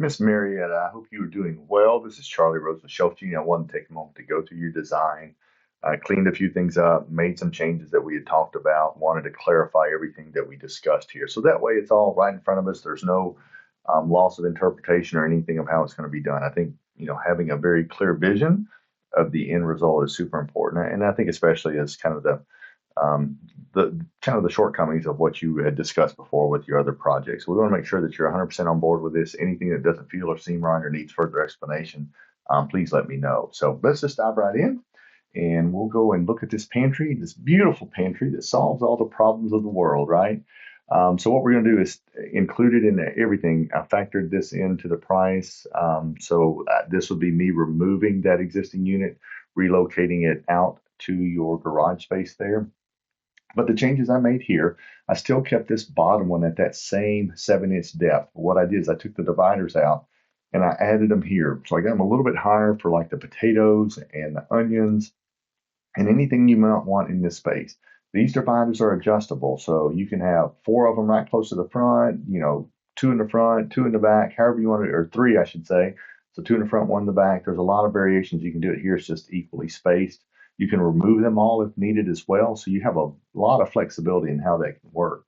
Miss Marietta, I hope you are doing well. This is Charlie Rose with ShelfGenie. I wanted to take a moment to go through your design. I cleaned a few things up, made some changes that we had talked about, wanted to clarify everything that we discussed here. So that way it's all right in front of us. There's no loss of interpretation or anything of how it's going to be done. I think, having a very clear vision of the end result is super important. And I think especially as kind of um, the shortcomings of what you had discussed before with your other projects. We want to make sure that you're 100% on board with this. Anything that doesn't feel or seem right or needs further explanation, please let me know. So let's just dive right in, and we'll go and look at this pantry, this beautiful pantry that solves all the problems of the world, right? So what we're going to do is include it in everything. I factored this into the price. This would be me removing that existing unit, relocating it out to your garage space there. But the changes I made here, I still kept this bottom one at that same 7-inch depth. What I did is I took the dividers out and I added them here. So I got them a little bit higher for like the potatoes and the onions and anything you might want in this space. These dividers are adjustable, so you can have four of them right close to the front, two in the front, two in the back, however you want it, or three, I should say. So two in the front, one in the back. There's a lot of variations you can do it here. It's just equally spaced. You can remove them all if needed as well. So you have a lot of flexibility in how that can work.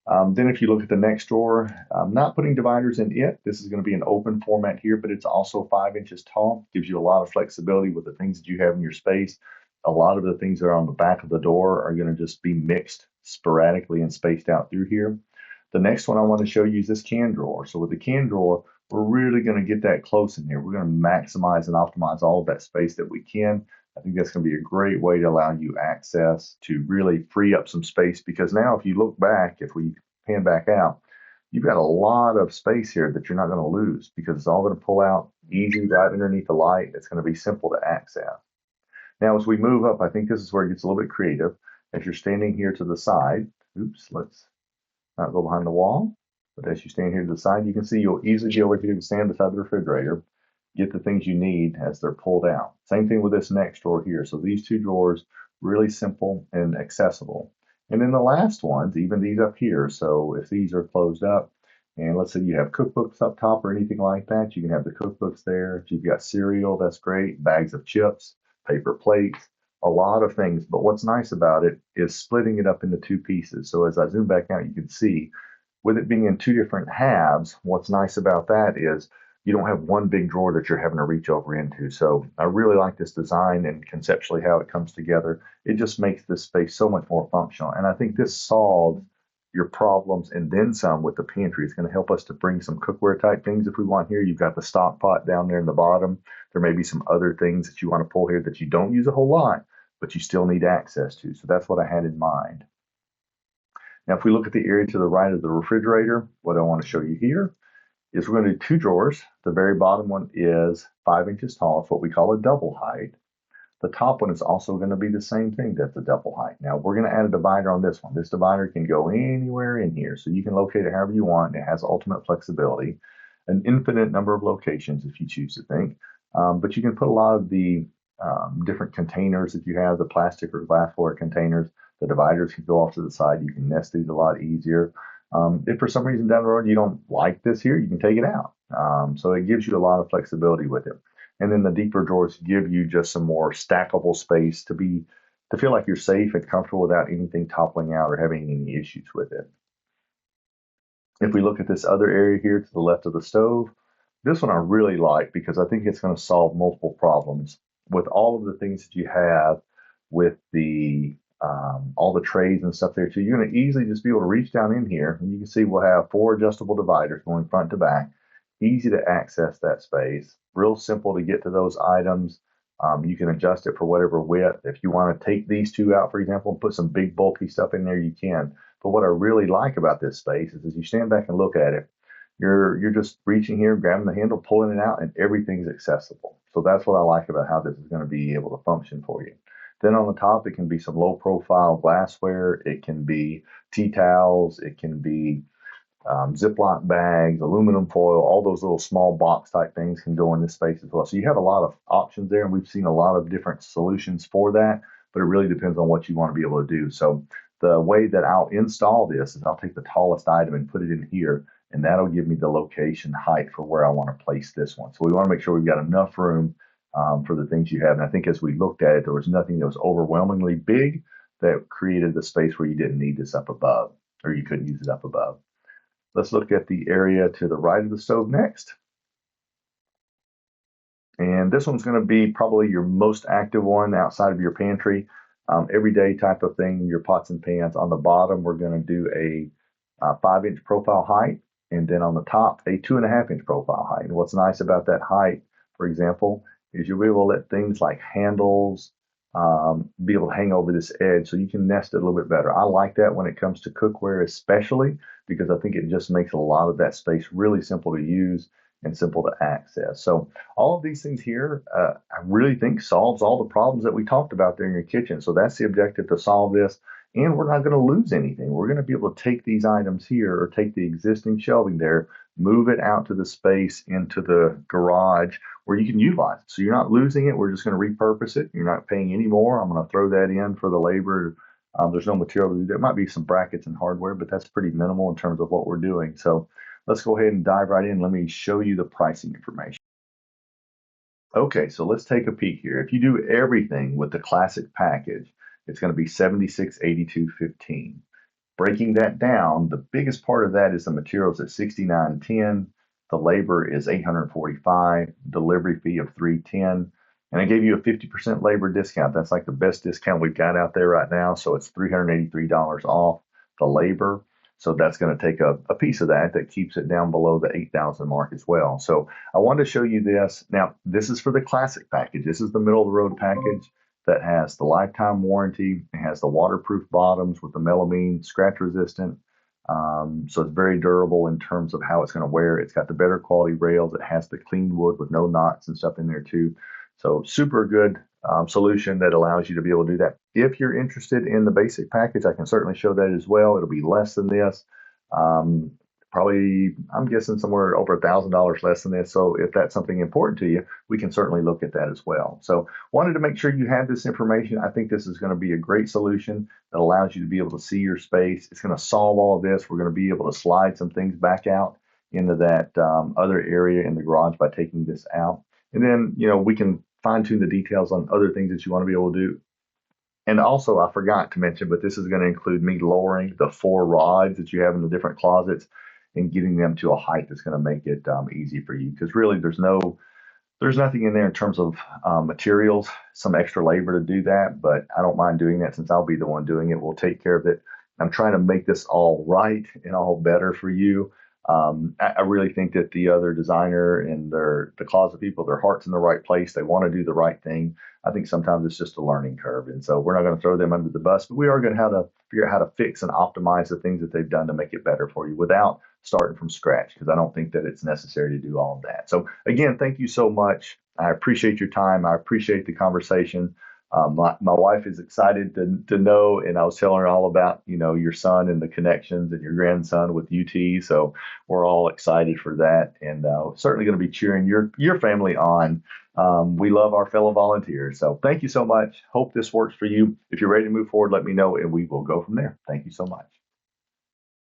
Then if you look at the next drawer, I'm not putting dividers in it. This is going to be an open format here, but it's also 5 inches tall. Gives you a lot of flexibility with the things that you have in your space. A lot of the things that are on the back of the door are going to just be mixed sporadically and spaced out through here. The next one I want to show you is this can drawer. So with the can drawer, we're really going to get that close in here. We're going to maximize and optimize all of that space that we can. I think that's going to be a great way to allow you access to really free up some space, because now if you look back, if we pan back out, you've got a lot of space here that you're not going to lose because it's all going to pull out easy right underneath the light. It's going to be simple to access. Now, as we move up, I think this is where it gets a little bit creative. As you're standing here to the side, oops, let's not go behind the wall, but as you stand here to the side, you can see you'll easily be over here to stand beside the refrigerator, get the things you need as they're pulled out. Same thing with this next drawer here. So these two drawers, really simple and accessible. And then the last ones, even these up here. So if these are closed up, and let's say you have cookbooks up top or anything like that, you can have the cookbooks there. If you've got cereal, that's great. Bags of chips, paper plates, a lot of things. But what's nice about it is splitting it up into two pieces. So as I zoom back out, you can see with it being in two different halves, what's nice about that is you don't have one big drawer that you're having to reach over into. So I really like this design and conceptually how it comes together. It just makes this space so much more functional. And I think this solves your problems and then some with the pantry. It's going to help us to bring some cookware type things if we want here. You've got the stock pot down there in the bottom. There may be some other things that you want to pull here that you don't use a whole lot, but you still need access to. So that's what I had in mind. Now, if we look at the area to the right of the refrigerator, what I want to show you here is we're going to do two drawers. The very bottom one is 5 inches tall. It's what we call a double height. The top one is also going to be the same thing. That's a double height. Now we're going to add a divider on this one. This divider can go anywhere in here, so you can locate it however you want. It has ultimate flexibility, an infinite number of locations if you choose to think. But you can put a lot of the different containers that you have, the plastic or glassware containers. The dividers can go off to the side. You can nest these a lot easier. If for some reason down the road you don't like this here, you can take it out. So it gives you a lot of flexibility with it. And then the deeper drawers give you just some more stackable space to feel like you're safe and comfortable without anything toppling out or having any issues with it. If we look at this other area here to the left of the stove, this one I really like because I think it's going to solve multiple problems with all of the things that you have with the all the trays and stuff there too. You're going to easily just be able to reach down in here, and you can see we'll have 4 adjustable dividers going front to back. Easy to access that space. Real simple to get to those items. You can adjust it for whatever width. If you want to take these two out, for example, and put some big bulky stuff in there, you can. But what I really like about this space is as you stand back and look at it, you're just reaching here, grabbing the handle, pulling it out, and everything's accessible. So that's what I like about how this is going to be able to function for you. Then on the top, it can be some low profile glassware. It can be tea towels. It can be Ziploc bags, aluminum foil, all those little small box type things can go in this space as well. So you have a lot of options there, and we've seen a lot of different solutions for that, but it really depends on what you want to be able to do. So the way that I'll install this is I'll take the tallest item and put it in here, and that'll give me the location height for where I want to place this one. So we want to make sure we've got enough room for the things you have. And I think as we looked at it, there was nothing that was overwhelmingly big that created the space where you didn't need this up above, or you couldn't use it up above. Let's look at the area to the right of the stove next. And this one's going to be probably your most active one outside of your pantry. Everyday type of thing, your pots and pans. On the bottom, we're going to do a 5-inch profile height, and then on the top, a 2.5-inch profile height. And what's nice about that height, for example, is you'll be able to let things like handles be able to hang over this edge so you can nest it a little bit better. I like that when it comes to cookware, especially because I think it just makes a lot of that space really simple to use and simple to access. So all of these things here, I really think solves all the problems that we talked about there in your kitchen. So that's the objective, to solve this. And we're not going to lose anything. We're going to be able to take these items here, or take the existing shelving there, move it out to the space into the garage where you can utilize it. So you're not losing it. We're just going to repurpose it. You're not paying any more. I'm going to throw that in for the labor. There's no material. There might be some brackets and hardware, but that's pretty minimal in terms of what we're doing. So let's go ahead and dive right in. Let me show you the pricing information. Okay, so let's take a peek here. If you do everything with the classic package, it's going to be $76.82.15. Breaking that down, the biggest part of that is the materials at $69.10. The labor is $845. Delivery fee of $310. And I gave you a 50% labor discount. That's like the best discount we've got out there right now. So it's $383 off the labor. So that's going to take a piece of that keeps it down below the 8,000 mark as well. So I wanted to show you this. Now, this is for the classic package. This is the middle of the road package that has the lifetime warranty. It has the waterproof bottoms with the melamine, scratch resistant. So it's very durable in terms of how it's going to wear. It's got the better quality rails. It has the clean wood with no knots and stuff in there too. So super good solution that allows you to be able to do that. If you're interested in the basic package, I can certainly show that as well. It'll be less than this. Probably, I'm guessing somewhere over $1,000 less than this. So if that's something important to you, we can certainly look at that as well. So wanted to make sure you have this information. I think this is going to be a great solution that allows you to be able to see your space. It's going to solve all of this. We're going to be able to slide some things back out into that other area in the garage by taking this out. And then, we can fine tune the details on other things that you want to be able to do. And also, I forgot to mention, but this is going to include me lowering the 4 rods that you have in the different closets and getting them to a height that's going to make it easy for you. Because really, there's nothing in there in terms of materials, some extra labor to do that, but I don't mind doing that since I'll be the one doing it. We'll take care of it. I'm trying to make this all right and all better for you. I really think that the other designer and the closet people, their heart's in the right place. They want to do the right thing. I think sometimes it's just a learning curve. And so we're not going to throw them under the bus, but we are going to figure out how to fix and optimize the things that they've done to make it better for you without starting from scratch, because I don't think that it's necessary to do all of that. So again, thank you so much. I appreciate your time. I appreciate the conversation. My wife is excited to know, and I was telling her all about, your son and the connections and your grandson with UT. So we're all excited for that, and certainly going to be cheering your family on. We love our fellow volunteers. So thank you so much. Hope this works for you. If you're ready to move forward, let me know, and we will go from there. Thank you so much.